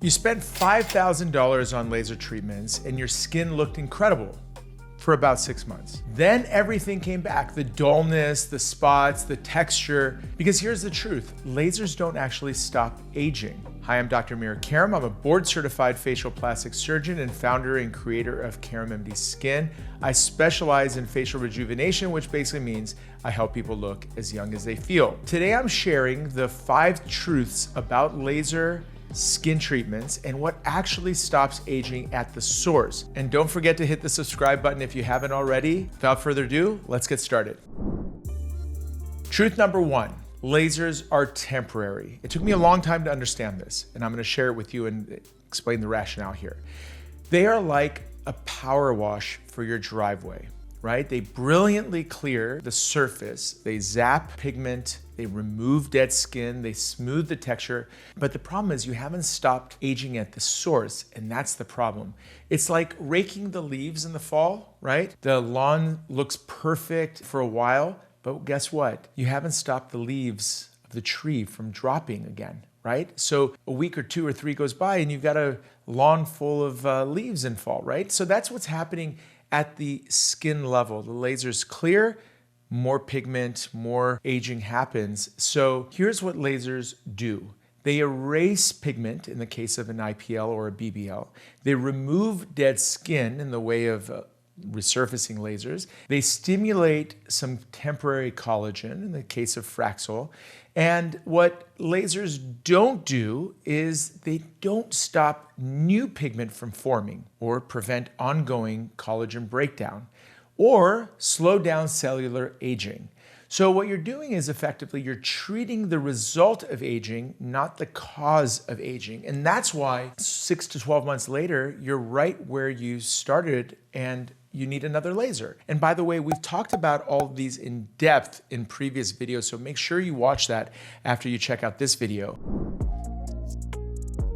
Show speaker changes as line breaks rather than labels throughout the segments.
You spent $5,000 on laser treatments and your skin looked incredible for about 6 months. Then everything came back, the dullness, the spots, the texture, because here's the truth, lasers don't actually stop aging. Hi, I'm Dr. Karam. I'm a board-certified facial plastic surgeon and founder and creator of Karam MD Skin. I specialize in facial rejuvenation, which basically means I help people look as young as they feel. Today, I'm sharing the 5 truths about laser skin treatments and what actually stops aging at the source. And don't forget to hit the subscribe button if you haven't already. Without further ado, let's get started. Truth number 1, lasers are temporary. It took me a long time to understand this, and I'm gonna share it with you and explain the rationale here. They are like a power wash for your driveway, right? They brilliantly clear the surface, they zap pigment, they remove dead skin, they smooth the texture, but the problem is you haven't stopped aging at the source, and that's the problem. It's like raking the leaves in the fall, right? The lawn looks perfect for a while, but guess what? You haven't stopped the leaves of the tree from dropping again, right? So a week or 2 or 3 goes by and you've got a lawn full of leaves in fall, right? So that's what's happening at the skin level. The laser's clear, more pigment, more aging happens. So here's what lasers do. They erase pigment in the case of an IPL or a BBL. They remove dead skin in the way of resurfacing lasers. They stimulate some temporary collagen in the case of Fraxel. And what lasers don't do is they don't stop new pigment from forming or prevent ongoing collagen breakdown or slow down cellular aging. So what you're doing is effectively you're treating the result of aging, not the cause of aging. And that's why 6 to 12 months later, you're right where you started and you need another laser. And by the way, we've talked about all of these in depth in previous videos, so make sure you watch that after you check out this video.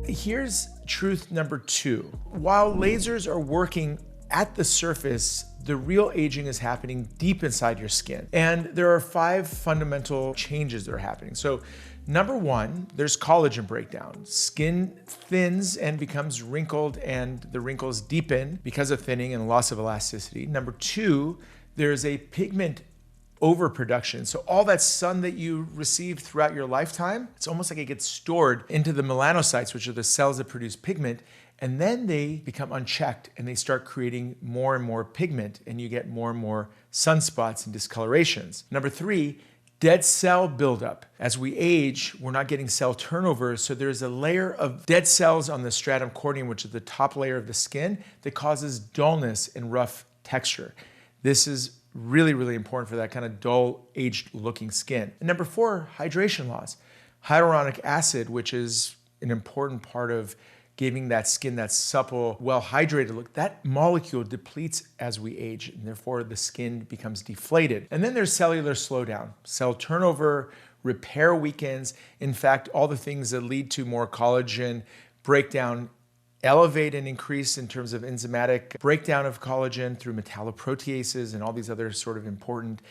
Here's truth number 2. While lasers are working at the surface, the real aging is happening deep inside your skin. And there are 5 fundamental changes that are happening. So number 1, there's collagen breakdown. Skin thins and becomes wrinkled and the wrinkles deepen because of thinning and loss of elasticity. Number 2, there's a pigment overproduction. So all that sun that you receive throughout your lifetime, it's almost like it gets stored into the melanocytes, which are the cells that produce pigment. And then they become unchecked and they start creating more and more pigment and you get more and more sunspots and discolorations. Number 3, dead cell buildup. As we age, we're not getting cell turnover, so there's a layer of dead cells on the stratum corneum, which is the top layer of the skin, that causes dullness and rough texture. This is really, really important for that kind of dull, aged-looking skin. And number 4, hydration loss. Hyaluronic acid, which is an important part of giving that skin that supple, well-hydrated look, that molecule depletes as we age, and therefore the skin becomes deflated. And then there's cellular slowdown. Cell turnover, repair weakens. In fact, all the things that lead to more collagen breakdown elevate and increase in terms of enzymatic breakdown of collagen through metalloproteases and all these other sort of important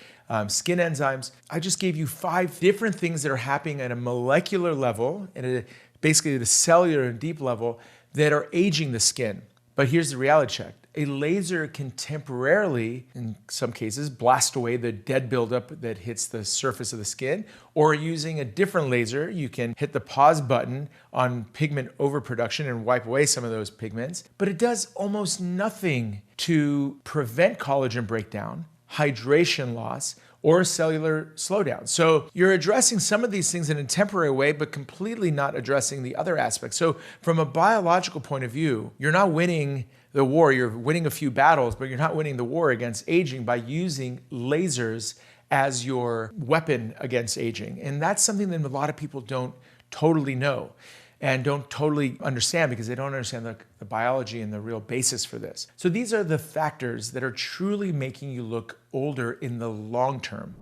skin enzymes. I just gave you 5 different things that are happening at a molecular level and basically the cellular and deep level that are aging the skin. But here's the reality check. A laser can temporarily, in some cases, blast away the dead buildup that hits the surface of the skin, or using a different laser, you can hit the pause button on pigment overproduction and wipe away some of those pigments. But it does almost nothing to prevent collagen breakdown, hydration loss, or cellular slowdown. So you're addressing some of these things in a temporary way, but completely not addressing the other aspects. So from a biological point of view, you're not winning the war, you're winning a few battles, but you're not winning the war against aging by using lasers as your weapon against aging. And that's something that a lot of people don't totally know and don't totally understand because they don't understand the biology and the real basis for this. So these are the factors that are truly making you look older in the long term.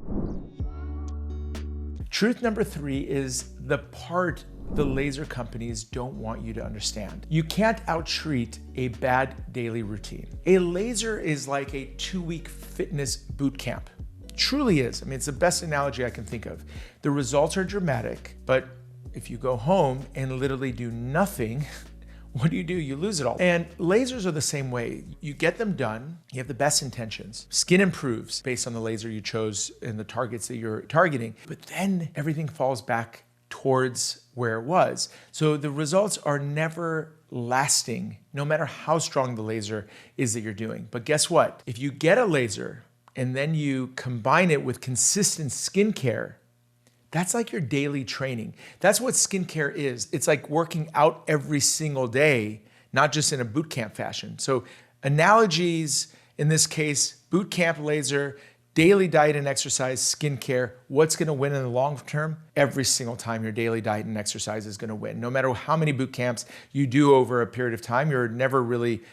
Truth number 3 is the part the laser companies don't want you to understand. You can't out-treat a bad daily routine. A laser is like a 2-week fitness boot camp. Truly is. I mean, it's the best analogy I can think of. The results are dramatic, but if you go home and literally do nothing, what do? You lose it all. And lasers are the same way. You get them done, you have the best intentions. Skin improves based on the laser you chose and the targets that you're targeting, but then everything falls back towards where it was. So the results are never lasting, no matter how strong the laser is that you're doing. But guess what? If you get a laser and then you combine it with consistent skincare, that's like your daily training. That's what skincare is. It's like working out every single day, not just in a boot camp fashion. So analogies, in this case, boot camp laser, daily diet and exercise, skincare. What's gonna win in the long term? Every single time your daily diet and exercise is gonna win. No matter how many boot camps you do over a period of time, you're never really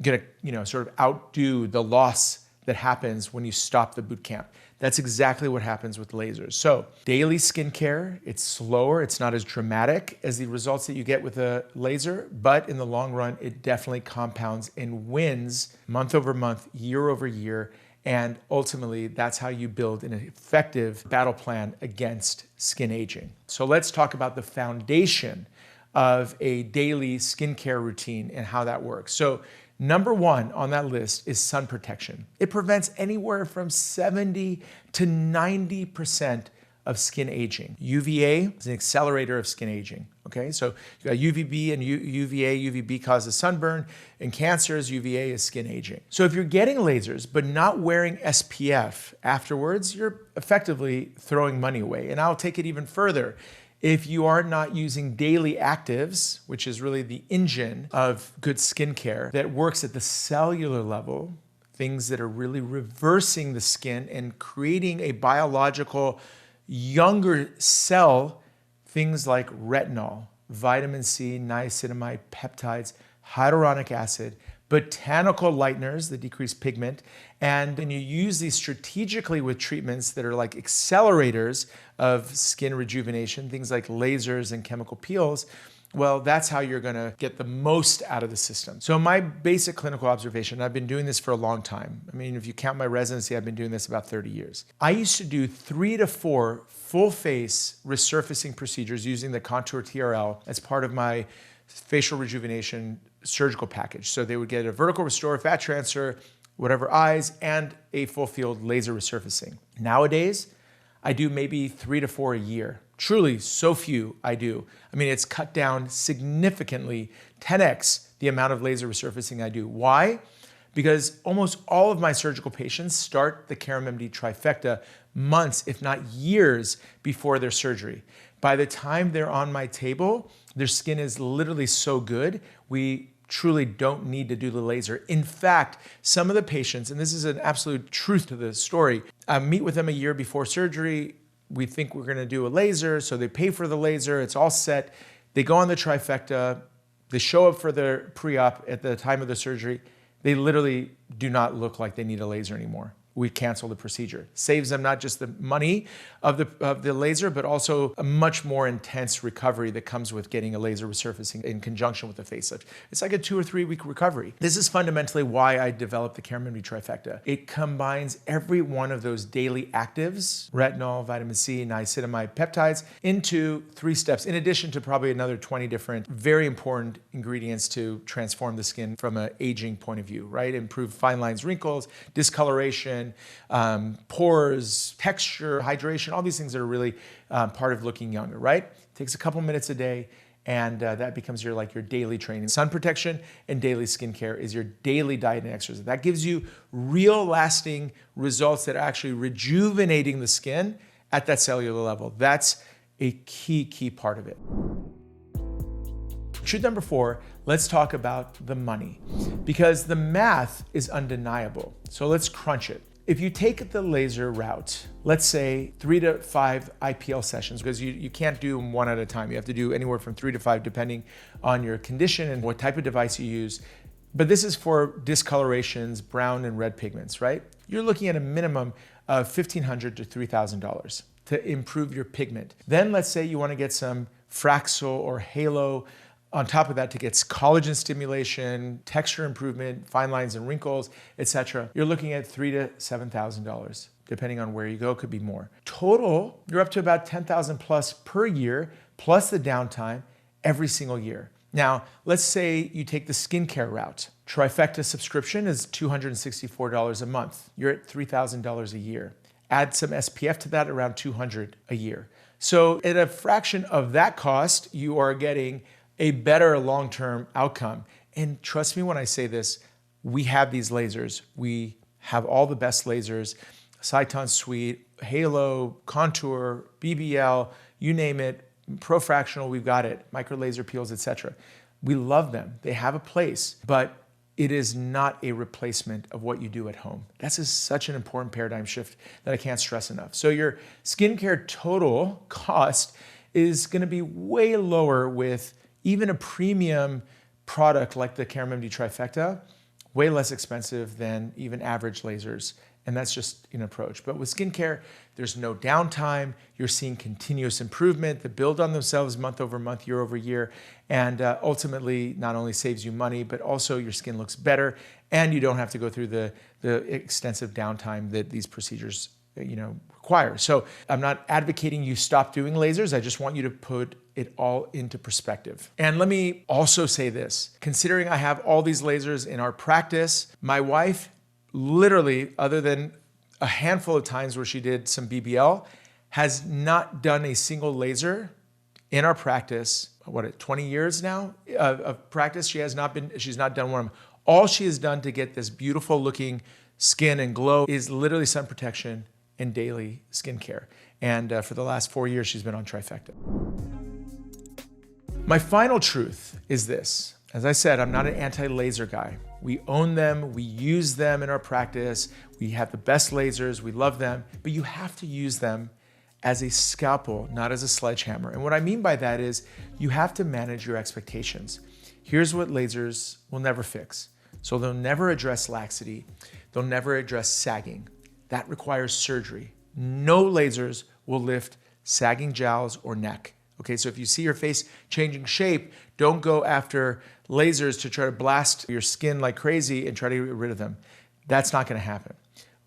gonna, sort of outdo the loss that happens when you stop the boot camp. That's exactly what happens with lasers. So daily skincare, it's slower, it's not as dramatic as the results that you get with a laser, but in the long run, it definitely compounds and wins month over month, year over year. And ultimately, that's how you build an effective battle plan against skin aging. So let's talk about the foundation of a daily skincare routine and how that works. So number one on that list is sun protection. It prevents anywhere from 70 to 90% of skin aging. UVA is an accelerator of skin aging. Okay, so you got UVB and UVA. UVB causes sunburn and cancers. UVA is skin aging. So if you're getting lasers but not wearing SPF afterwards, you're effectively throwing money away. And I'll take it even further. If you are not using daily actives, which is really the engine of good skincare that works at the cellular level, things that are really reversing the skin and creating a biological younger cell, things like retinol, vitamin C, niacinamide, peptides, hyaluronic acid, botanical lighteners that decrease pigment, and then you use these strategically with treatments that are like accelerators of skin rejuvenation, things like lasers and chemical peels. Well, that's how you're gonna get the most out of the system. So my basic clinical observation, I've been doing this for a long time. I mean, if you count my residency, I've been doing this about 30 years. I used to do 3 to 4 full face resurfacing procedures using the Contour TRL as part of my facial rejuvenation surgical package. So they would get a vertical restore, fat transfer, whatever eyes, and a full field laser resurfacing. Nowadays, I do maybe 3 to 4 a year. Truly, so few I do. I mean, it's cut down significantly, 10x the amount of laser resurfacing I do. Why? Because almost all of my surgical patients start the Karam MD trifecta months, if not years, before their surgery. By the time they're on my table, their skin is literally so good, we truly don't need to do the laser. In fact, some of the patients, and this is an absolute truth to the story, I meet with them a year before surgery. We think we're gonna do a laser, so they pay for the laser, it's all set. They go on the trifecta, they show up for their pre-op at the time of the surgery. They literally do not look like they need a laser anymore. We cancel the procedure. Saves them not just the money of the laser, but also a much more intense recovery that comes with getting a laser resurfacing in conjunction with the facelift. It's like a 2 or 3 week recovery. This is fundamentally why I developed the Karam MD trifecta. It combines every one of those daily actives, retinol, vitamin C, niacinamide, peptides, into 3 steps, in addition to probably another 20 different very important ingredients to transform the skin from an aging point of view, right? Improve fine lines, wrinkles, discoloration, pores, texture, hydration, all these things that are really part of looking younger, right? Takes a couple minutes a day, and that becomes your daily training. Sun protection and daily skincare is your daily diet and exercise. That gives you real lasting results that are actually rejuvenating the skin at that cellular level. That's a key part of it. Truth number 4, let's talk about the money, because the math is undeniable. So let's crunch it. If you take the laser route, let's say 3 to 5 IPL sessions, because you can't do them one at a time. You have to do anywhere from 3 to 5 depending on your condition and what type of device you use. But this is for discolorations, brown and red pigments, right? You're looking at a minimum of $1,500 to $3,000 to improve your pigment. Then let's say you want to get some Fraxel or Halo on top of that to get collagen stimulation, texture improvement, fine lines and wrinkles, etc. You're looking at $3,000 to $7,000, depending on where you go, could be more. Total, you're up to about $10,000 plus per year, plus the downtime every single year. Now, let's say you take the skincare route. Trifecta subscription is $264 a month. You're at $3,000 a year. Add some SPF to that, around $200 a year. So at a fraction of that cost, you are getting a better long-term outcome. And trust me when I say this, we have these lasers. We have all the best lasers, Cyton Suite, Halo, Contour, BBL, you name it, Profractional, we've got it, micro laser peels, etc. We love them. They have a place, but it is not a replacement of what you do at home. That's such an important paradigm shift that I can't stress enough. So your skincare total cost is gonna be way lower with even a premium product like the Karam MD Trifecta, way less expensive than even average lasers. And that's just an approach. But with skincare, there's no downtime. You're seeing continuous improvement that build on themselves month over month, year over year. And ultimately, not only saves you money, but also your skin looks better. And you don't have to go through the extensive downtime that these procedures require. So I'm not advocating you stop doing lasers. I just want you to put it all into perspective. And let me also say this, considering I have all these lasers in our practice, my wife literally, other than a handful of times where she did some BBL, has not done a single laser in our practice. 20 years now of practice? She's not done one of them. All she has done to get this beautiful looking skin and glow is literally sun protection and daily skincare. And for the last 4 years, she's been on Trifecta. My final truth is this. As I said, I'm not an anti-laser guy. We own them, we use them in our practice, we have the best lasers, we love them, but you have to use them as a scalpel, not as a sledgehammer. And what I mean by that is you have to manage your expectations. Here's what lasers will never fix. So they'll never address laxity, they'll never address sagging. That requires surgery. No lasers will lift sagging jowls or neck. Okay, so if you see your face changing shape, don't go after lasers to try to blast your skin like crazy and try to get rid of them. That's not gonna happen.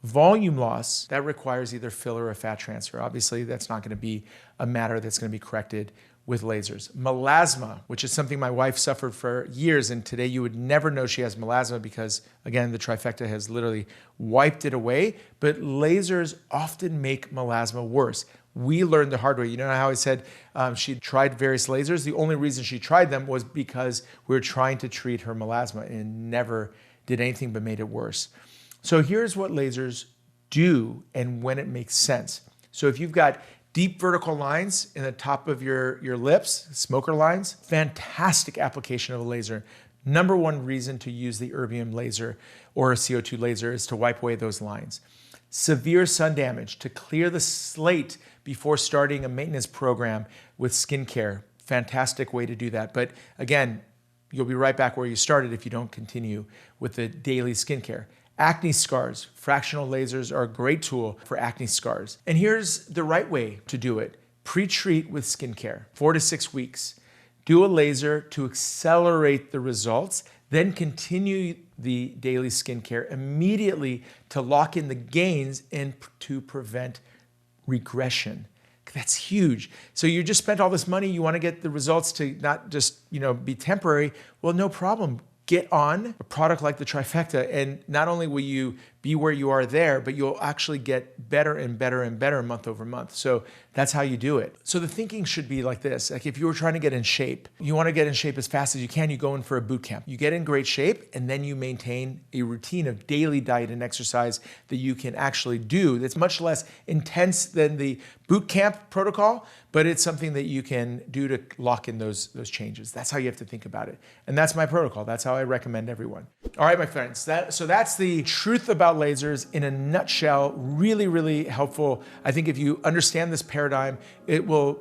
Volume loss, that requires either filler or fat transfer. Obviously, that's not gonna be a matter that's gonna be corrected with lasers. Melasma, which is something my wife suffered for years, and today you would never know she has melasma because, again, the Trifecta has literally wiped it away, but lasers often make melasma worse. We learned the hard way. You know how I said she tried various lasers? The only reason she tried them was because we were trying to treat her melasma and never did anything but made it worse. So here's what lasers do and when it makes sense. So if you've got deep vertical lines in the top of your lips, smoker lines, fantastic application of a laser. Number one reason to use the erbium laser or a CO2 laser is to wipe away those lines. Severe sun damage, to clear the slate before starting a maintenance program with skincare. Fantastic way to do that. But again, you'll be right back where you started if you don't continue with the daily skincare. Acne scars, fractional lasers are a great tool for acne scars. And here's the right way to do it. Pre-treat with skincare, 4 to 6 weeks. Do a laser to accelerate the results, then continue the daily skincare immediately to lock in the gains and to prevent regression. That's huge. So you just spent all this money, you want to get the results to not just, be temporary. Well, no problem. Get on a product like the Trifecta, and not only will you be where you are there, but you'll actually get better and better and better month over month. So that's how you do it. So the thinking should be like this. Like if you were trying to get in shape, you want to get in shape as fast as you can, you go in for a boot camp. You get in great shape, and then you maintain a routine of daily diet and exercise that you can actually do that's much less intense than the boot camp protocol, but it's something that you can do to lock in those changes. That's how you have to think about it. And that's my protocol. That's how I recommend everyone. All right, my friends, so that's the truth about lasers in a nutshell. Really, really helpful. I think if you understand this paradigm, it will,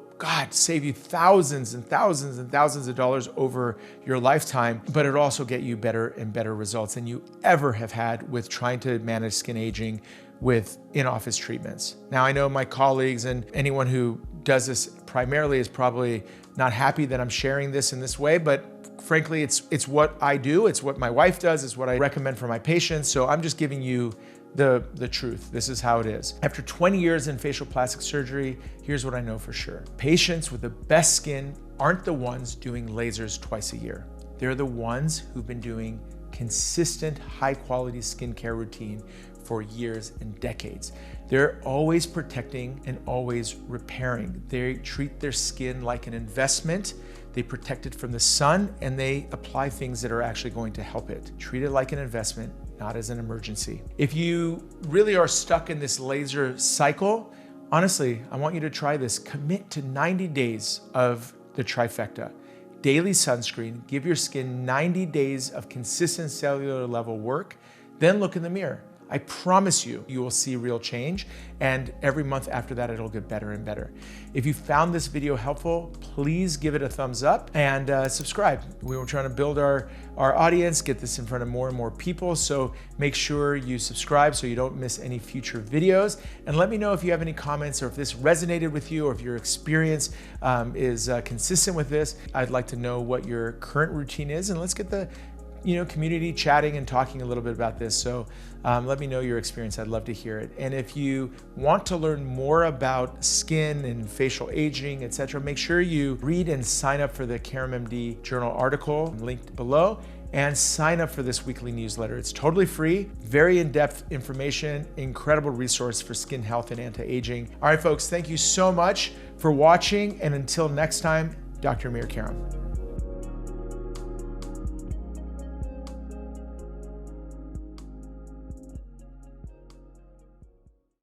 save you thousands and thousands and thousands of dollars over your lifetime, but it'll also get you better and better results than you ever have had with trying to manage skin aging with in-office treatments. Now, I know my colleagues and anyone who does this primarily is probably not happy that I'm sharing this in this way, but frankly, it's what I do, it's what my wife does, it's what I recommend for my patients, so I'm just giving you the truth. This is how it is. After 20 years in facial plastic surgery, here's what I know for sure. Patients with the best skin aren't the ones doing lasers twice a year. They're the ones who've been doing consistent, high-quality skincare routine for years and decades. They're always protecting and always repairing. They treat their skin like an investment. They protect it from the sun, and they apply things that are actually going to help it. Treat it like an investment, not as an emergency. If you really are stuck in this laser cycle, honestly, I want you to try this. Commit to 90 days of the trifecta. Daily sunscreen, give your skin 90 days of consistent cellular level work, then look in the mirror. I promise you, you will see real change, and every month after that, it'll get better and better. If you found this video helpful, please give it a thumbs up and subscribe. We were trying to build our audience, get this in front of more and more people, so make sure you subscribe so you don't miss any future videos. And let me know if you have any comments or if this resonated with you or if your experience is consistent with this. I'd like to know what your current routine is, and let's get the community chatting and talking a little bit about this. So let me know your experience. I'd love to hear it. And if you want to learn more about skin and facial aging, etc., make sure you read and sign up for the Karam MD journal article linked below, and sign up for this weekly newsletter. It's totally free, very in-depth information, incredible resource for skin health and anti-aging. All right, folks, thank you so much for watching. And until next time, Dr. Amir Karam.